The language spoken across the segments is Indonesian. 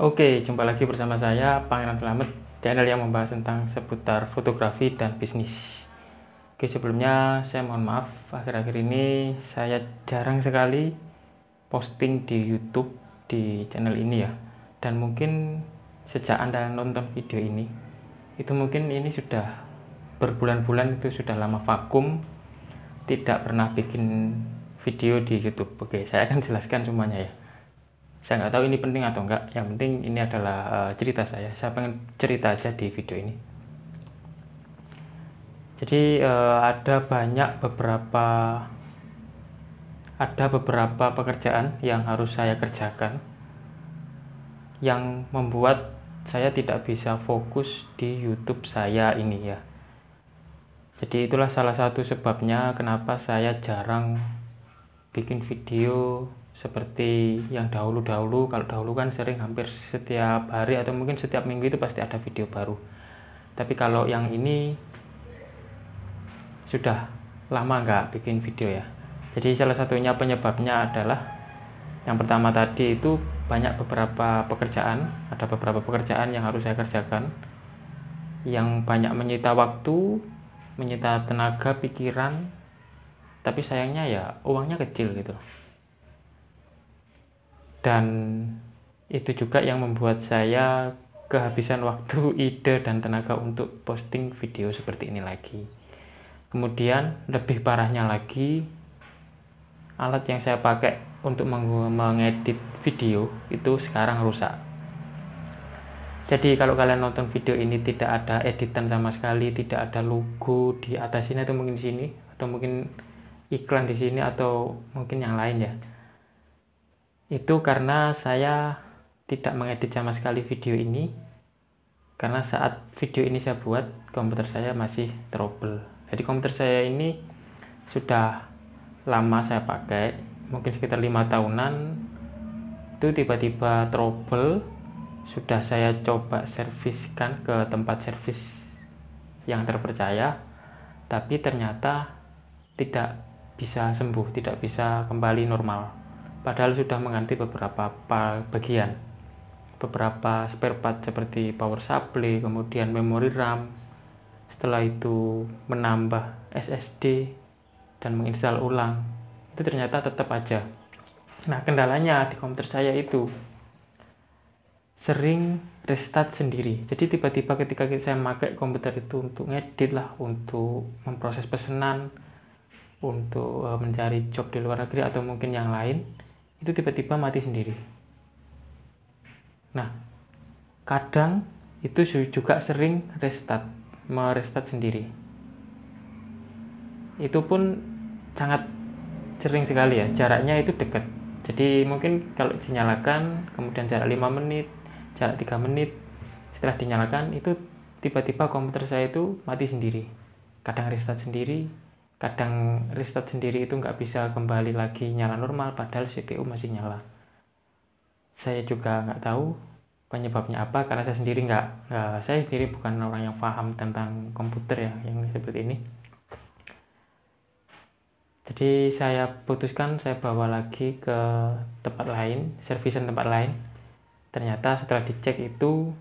Oke, jumpa lagi bersama saya, Pangeran Slamet, channel yang membahas tentang seputar fotografi dan bisnis. Oke, sebelumnya saya mohon maaf, akhir-akhir ini saya jarang sekali posting di YouTube di channel ini ya. Dan mungkin sejak Anda nonton video ini, itu mungkin ini sudah berbulan-bulan itu sudah lama vakum, tidak pernah bikin video di YouTube. Oke, saya akan jelaskan semuanya ya. Saya nggak tahu ini penting atau enggak, yang penting ini adalah cerita saya pengen cerita aja di video ini. Jadi ada beberapa pekerjaan yang harus saya kerjakan yang membuat saya tidak bisa fokus di YouTube saya ini ya. Jadi itulah salah satu sebabnya kenapa saya jarang bikin video seperti yang dahulu-dahulu. Kalau dahulu kan sering hampir setiap hari atau mungkin setiap minggu itu pasti ada video baru. Tapi kalau yang ini sudah lama nggak bikin video ya. Jadi salah satunya penyebabnya adalah yang pertama tadi itu ada beberapa pekerjaan yang harus saya kerjakan yang banyak menyita waktu, menyita tenaga, pikiran, tapi sayangnya ya uangnya kecil gitu. Dan itu juga yang membuat saya kehabisan waktu, ide, dan tenaga untuk posting video seperti ini lagi. Kemudian lebih parahnya lagi, alat yang saya pakai untuk mengedit video itu sekarang rusak. Jadi kalau kalian nonton video ini tidak ada editan sama sekali, tidak ada logo di atas sini atau mungkin di sini, atau mungkin iklan di sini atau mungkin yang lain ya. Itu karena saya tidak mengedit sama sekali video ini, karena saat video ini saya buat komputer saya masih trouble. Jadi komputer saya ini sudah lama saya pakai, mungkin sekitar 5 tahunan, itu tiba-tiba trouble. Sudah saya coba serviskan ke tempat servis yang terpercaya, tapi ternyata tidak bisa sembuh, tidak bisa kembali normal. Padahal sudah mengganti beberapa bagian, beberapa spare part seperti power supply, kemudian memori RAM, setelah itu menambah SSD dan menginstal ulang, itu ternyata tetap aja. Nah, kendalanya di komputer saya itu sering restart sendiri. Jadi tiba-tiba ketika saya pakai komputer itu untuk ngedit lah, untuk memproses pesanan, untuk mencari job di luar negeri atau mungkin yang lain, itu tiba-tiba mati sendiri. Nah, kadang itu juga sering merestart sendiri. Itu pun sangat sering sekali ya, jaraknya itu dekat. Jadi mungkin kalau dinyalakan, kemudian jarak 5 menit, jarak 3 menit, setelah dinyalakan itu tiba-tiba komputer saya itu mati sendiri. Kadang restart sendiri, kadang restart sendiri itu nggak bisa kembali lagi nyala normal padahal CPU masih nyala. Saya juga nggak tahu penyebabnya apa, karena saya sendiri bukan orang yang paham tentang komputer ya yang seperti ini. Jadi saya putuskan saya bawa lagi ke tempat lain, servisan tempat lain. Ternyata setelah dicek itu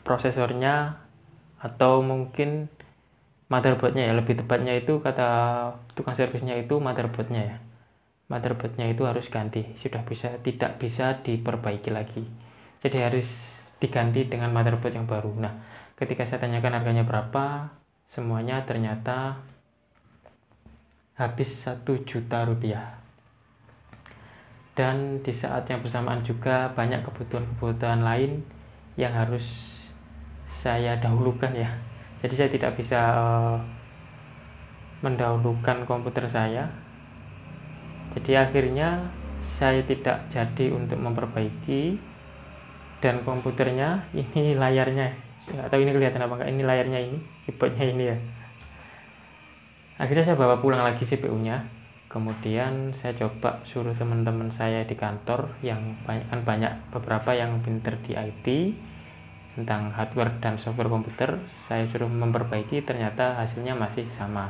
prosesornya atau mungkin motherboardnya ya, lebih tepatnya itu kata tukang servisnya itu motherboardnya ya. Motherboardnya itu harus ganti, tidak bisa diperbaiki lagi. Jadi harus diganti dengan motherboard yang baru. Nah, ketika saya tanyakan harganya berapa, semuanya ternyata habis 1 juta rupiah. Dan di saat yang bersamaan juga banyak kebutuhan lain yang harus saya dahulukan ya. Jadi saya tidak bisa mendahulukan komputer saya. Jadi akhirnya saya tidak jadi untuk memperbaiki, dan komputernya ini layarnya, nggak tahu ini kelihatan apa enggak, ini layarnya, ini keyboardnya ini ya. Akhirnya saya bawa pulang lagi CPU-nya. Kemudian saya coba suruh teman-teman saya di kantor yang banyak beberapa yang pinter di IT tentang hardware dan software komputer, saya suruh memperbaiki, ternyata hasilnya masih sama.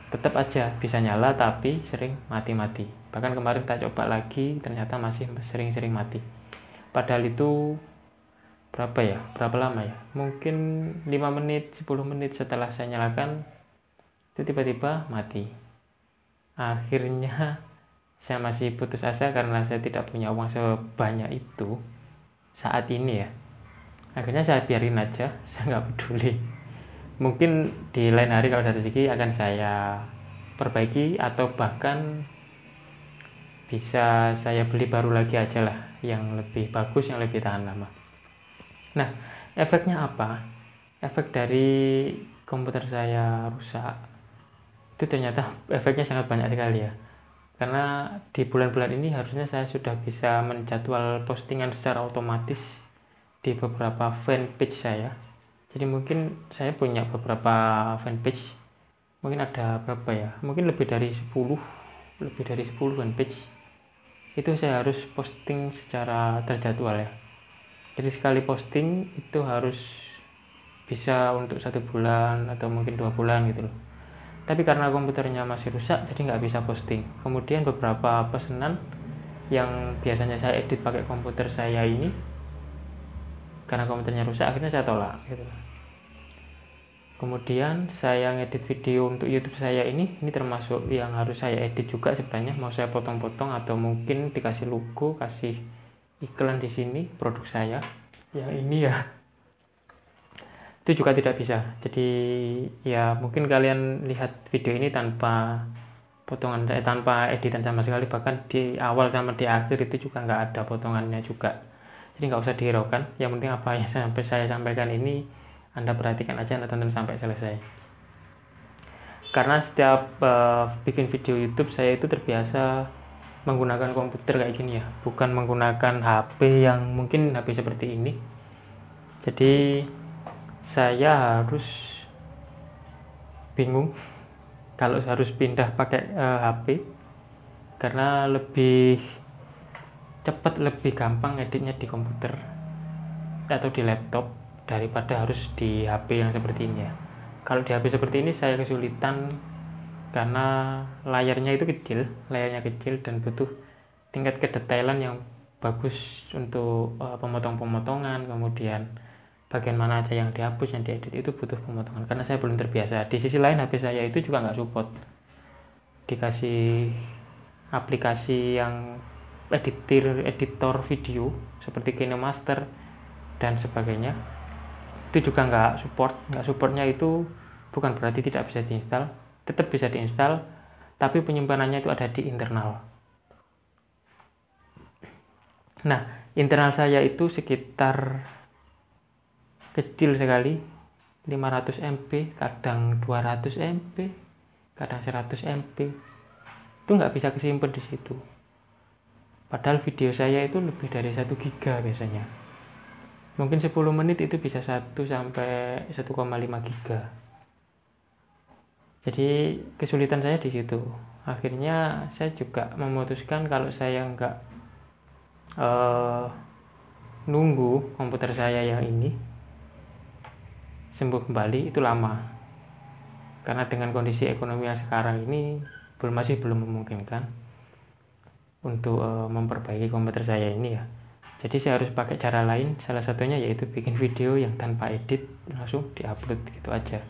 tetap aja bisa nyala tapi sering mati-mati. Bahkan kemarin tak coba lagi ternyata masih sering-sering mati. Padahal itu berapa lama ya, mungkin 5 menit 10 menit setelah saya nyalakan itu tiba-tiba mati. Akhirnya saya masih putus asa karena saya tidak punya uang sebanyak itu saat ini ya. Akhirnya saya biarin aja, saya nggak peduli. Mungkin di lain hari kalau ada rezeki akan saya perbaiki, atau bahkan bisa saya beli baru lagi aja lah, yang lebih bagus, yang lebih tahan lama. Nah, efeknya apa? Efek dari komputer saya rusak itu ternyata efeknya sangat banyak sekali ya. Karena di bulan-bulan ini harusnya saya sudah bisa menjadwal postingan secara otomatis di beberapa fanpage saya. Jadi mungkin saya punya beberapa fanpage, mungkin ada berapa ya, mungkin lebih dari 10 fanpage. Itu saya harus posting secara terjadwal ya. Jadi sekali posting itu harus bisa untuk 1 bulan atau mungkin 2 bulan gitu loh. Tapi karena komputernya masih rusak, jadi nggak bisa posting. Kemudian beberapa pesanan yang biasanya saya edit pakai komputer saya ini, karena komputernya rusak, akhirnya saya tolak gitu. Kemudian saya ngedit video untuk YouTube saya ini termasuk yang harus saya edit juga sebenarnya. Mau saya potong-potong atau mungkin dikasih logo, kasih iklan di sini produk saya. Yang ini ya, itu juga tidak bisa. Jadi ya mungkin kalian lihat video ini tanpa potongan, tanpa editan sama sekali. Bahkan di awal sama di akhir itu juga nggak ada potongannya juga. Jadi nggak usah dihiraukan. Yang penting apa yang saya sampaikan ini Anda perhatikan aja, Anda tonton sampai selesai. Karena setiap bikin video YouTube saya itu terbiasa menggunakan komputer kayak gini ya, bukan menggunakan HP yang mungkin HP seperti ini. Jadi saya harus bingung kalau harus pindah pakai HP, karena lebih cepat, lebih gampang editnya di komputer atau di laptop daripada harus di HP yang seperti ini ya. Kalau di HP seperti ini saya kesulitan karena layarnya kecil dan butuh tingkat kedetailan yang bagus untuk pemotong-pemotongan, kemudian bagian mana aja yang dihapus, yang diedit itu butuh pemotongan, karena saya belum terbiasa. Di sisi lain HP saya itu juga nggak support dikasih aplikasi yang editor video seperti KineMaster dan sebagainya, itu juga nggak supportnya. Itu bukan berarti tidak bisa diinstal, tetap bisa diinstal, tapi penyimpanannya itu ada di internal. Nah, internal saya itu sekitar kecil sekali, 500 MB, kadang 200 MB, kadang 100 MB. Itu nggak bisa kesimpan di situ. Padahal video saya itu lebih dari 1 giga biasanya. Mungkin 10 menit itu bisa 1 sampai 1,5 giga. Jadi kesulitan saya di situ. Akhirnya saya juga memutuskan kalau saya nggak nunggu komputer saya yang ini sembuh kembali, itu lama. Karena dengan kondisi ekonomi yang sekarang ini masih belum memungkinkan untuk memperbaiki komputer saya ini ya. Jadi saya harus pakai cara lain, salah satunya yaitu bikin video yang tanpa edit, langsung diupload gitu aja.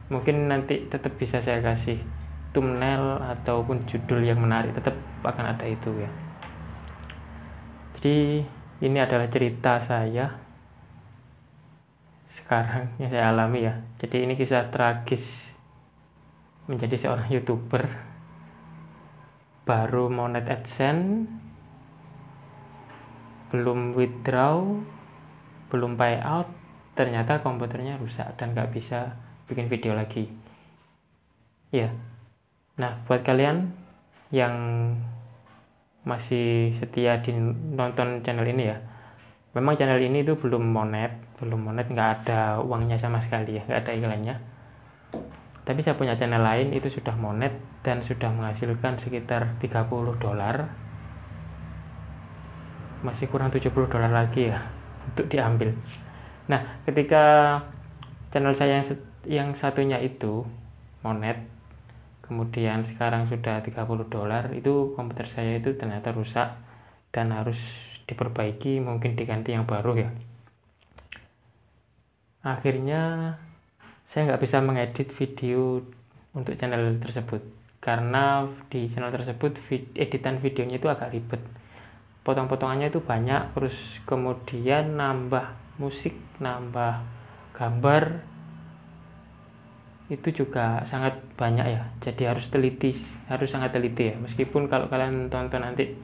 Mungkin nanti tetap bisa saya kasih thumbnail ataupun judul yang menarik, tetap akan ada itu ya. Jadi ini adalah cerita saya sekarang yang saya alami ya. Jadi ini kisah tragis menjadi seorang YouTuber, baru monet AdSense, belum withdraw, belum payout, ternyata komputernya rusak dan nggak bisa bikin video lagi ya. Nah, buat kalian yang masih setia di nonton channel ini ya, memang channel ini itu belum monet, nggak ada uangnya sama sekali ya, nggak ada iklannya. Tapi saya punya channel lain itu sudah monet dan sudah menghasilkan sekitar $30. Masih kurang $70 lagi ya untuk diambil. Nah, ketika channel saya yang satunya itu monet, kemudian sekarang sudah $30, itu komputer saya itu ternyata rusak dan harus diperbaiki, mungkin diganti yang baru ya. Akhirnya saya nggak bisa mengedit video untuk channel tersebut karena di channel tersebut editan videonya itu agak ribet, potong-potongannya itu banyak, terus kemudian nambah musik, nambah gambar itu juga sangat banyak ya, jadi harus sangat teliti ya. Meskipun kalau kalian tonton nanti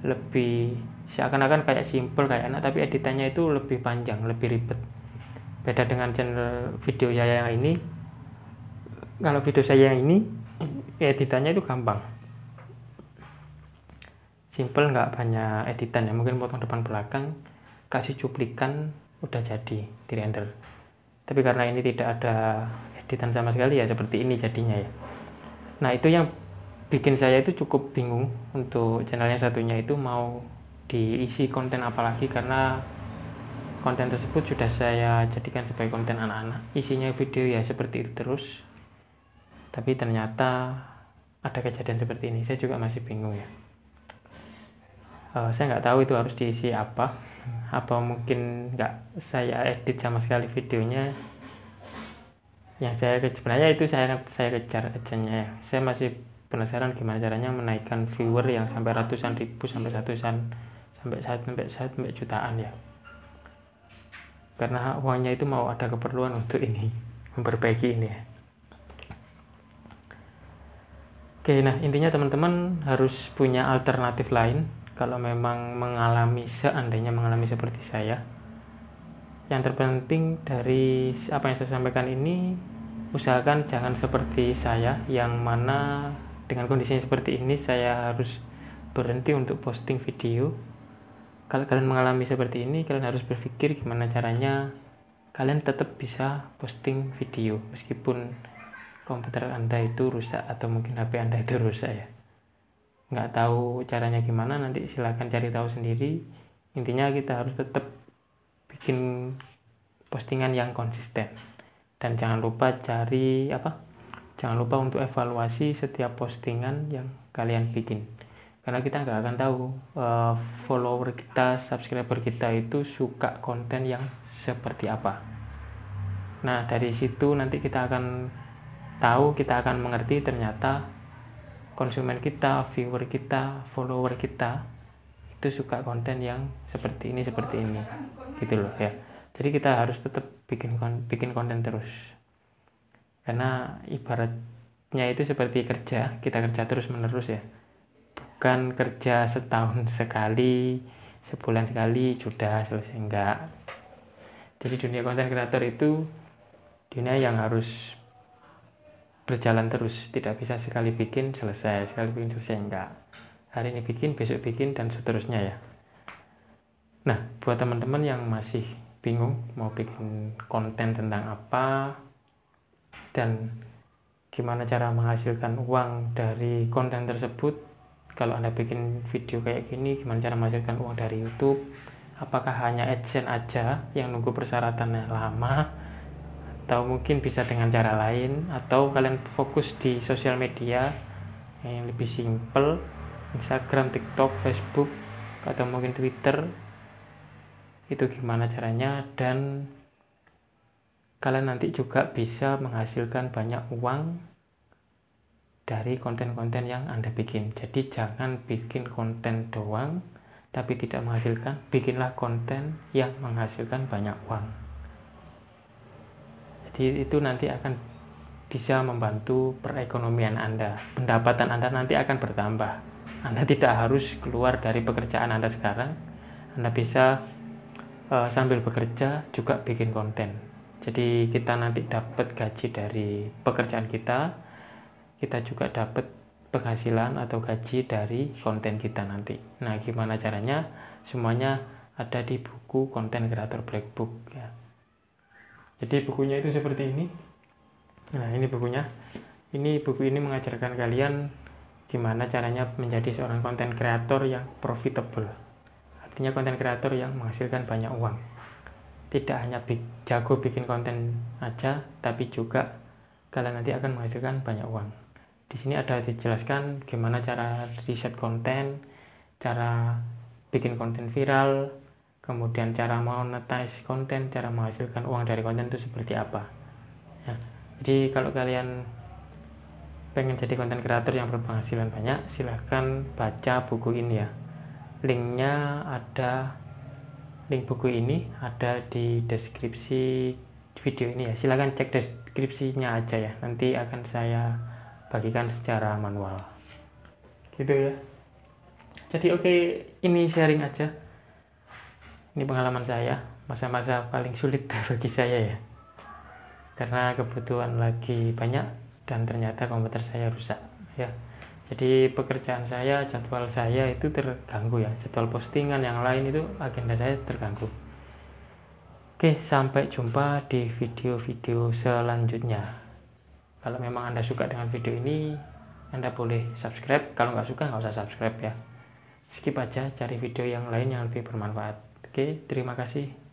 lebih seakan-akan kayak simple, kayak enak, tapi editannya itu lebih panjang, lebih ribet. Beda dengan channel video saya yang ini. Kalau video saya yang ini editannya itu gampang, simple, nggak banyak editan ya, mungkin potong depan belakang, kasih cuplikan, udah jadi di render. Tapi karena ini tidak ada editan sama sekali ya seperti ini jadinya ya. Nah itu yang bikin saya itu cukup bingung untuk channelnya satunya itu mau diisi konten apa lagi, karena konten tersebut sudah saya jadikan sebagai konten anak-anak, isinya video ya seperti itu terus. Tapi ternyata ada kejadian seperti ini, saya juga masih bingung ya. Saya nggak tahu itu harus diisi apa mungkin nggak saya edit sama sekali videonya. Yang sebenarnya itu saya kejar aja-nya ya. Saya masih penasaran gimana caranya menaikkan viewer yang sampai ratusan ribu, sampai jutaan ya. Karena uangnya itu mau ada keperluan untuk ini, memperbaiki ini ya. Oke, nah intinya teman-teman harus punya alternatif lain kalau memang seandainya mengalami seperti saya. Yang terpenting dari apa yang saya sampaikan ini, usahakan jangan seperti saya, yang mana dengan kondisinya seperti ini saya harus berhenti untuk posting video. Kalau kalian mengalami seperti ini, kalian harus berpikir gimana caranya kalian tetap bisa posting video meskipun komputer Anda itu rusak atau mungkin HP Anda itu rusak ya. Nggak tahu caranya gimana, nanti silahkan cari tahu sendiri. Intinya kita harus tetap bikin postingan yang konsisten, dan jangan lupa untuk evaluasi setiap postingan yang kalian bikin, karena kita nggak akan tahu follower kita, subscriber kita itu suka konten yang seperti apa. Nah dari situ nanti kita akan tahu, kita akan mengerti ternyata konsumen kita, viewer kita, follower kita itu suka konten yang seperti ini gitu loh ya. Jadi kita harus tetap bikin konten terus, karena ibaratnya itu seperti kerja, kita kerja terus menerus ya, bukan kerja setahun sekali, sebulan sekali sudah selesai, enggak. Jadi dunia konten kreator itu dunia yang harus berjalan terus, tidak bisa sekali bikin selesai, enggak. Hari ini bikin, besok bikin, dan seterusnya ya. Nah, buat teman-teman yang masih bingung mau bikin konten tentang apa dan gimana cara menghasilkan uang dari konten tersebut, kalau Anda bikin video kayak gini, gimana cara menghasilkan uang dari YouTube, apakah hanya AdSense aja yang nunggu persyaratannya lama, atau mungkin bisa dengan cara lain, atau kalian fokus di sosial media yang lebih simple, Instagram, TikTok, Facebook, atau mungkin Twitter, itu gimana caranya, dan kalian nanti juga bisa menghasilkan banyak uang dari konten-konten yang Anda bikin. Jadi jangan bikin konten doang tapi tidak menghasilkan, bikinlah konten yang menghasilkan banyak uang. Jadi itu nanti akan bisa membantu perekonomian Anda, pendapatan Anda nanti akan bertambah. Anda tidak harus keluar dari pekerjaan Anda sekarang, Anda bisa sambil bekerja juga bikin konten. Jadi kita nanti dapat gaji dari pekerjaan kita juga dapat penghasilan atau gaji dari konten kita nanti. Nah gimana caranya? Semuanya ada di buku Content Creator Black Book ya. Jadi bukunya itu seperti ini. Nah ini bukunya. Buku ini mengajarkan kalian gimana caranya menjadi seorang content creator yang profitable. Artinya konten kreator yang menghasilkan banyak uang. Tidak hanya jago bikin konten aja, tapi juga kalian nanti akan menghasilkan banyak uang. Di sini ada dijelaskan gimana cara riset konten, cara bikin konten viral, kemudian cara monetize konten, cara menghasilkan uang dari konten itu seperti apa. Ya, jadi kalau kalian pengen jadi konten kreator yang berpenghasilan banyak, silahkan baca buku ini ya. Link buku ini ada di deskripsi video ini ya. Silahkan cek deskripsinya aja ya. Nanti akan saya bagikan secara manual. Gitu ya. Jadi oke, ini sharing aja. Ini pengalaman saya, masa-masa paling sulit bagi saya ya. Karena kebutuhan lagi banyak dan ternyata komputer saya rusak ya. Jadi pekerjaan saya, jadwal saya itu terganggu ya. Jadwal postingan yang lain itu agenda saya terganggu. Oke, sampai jumpa di video-video selanjutnya. Kalau memang Anda suka dengan video ini, Anda boleh subscribe. Kalau nggak suka, nggak usah subscribe ya. Skip aja, cari video yang lain yang lebih bermanfaat. Oke, terima kasih.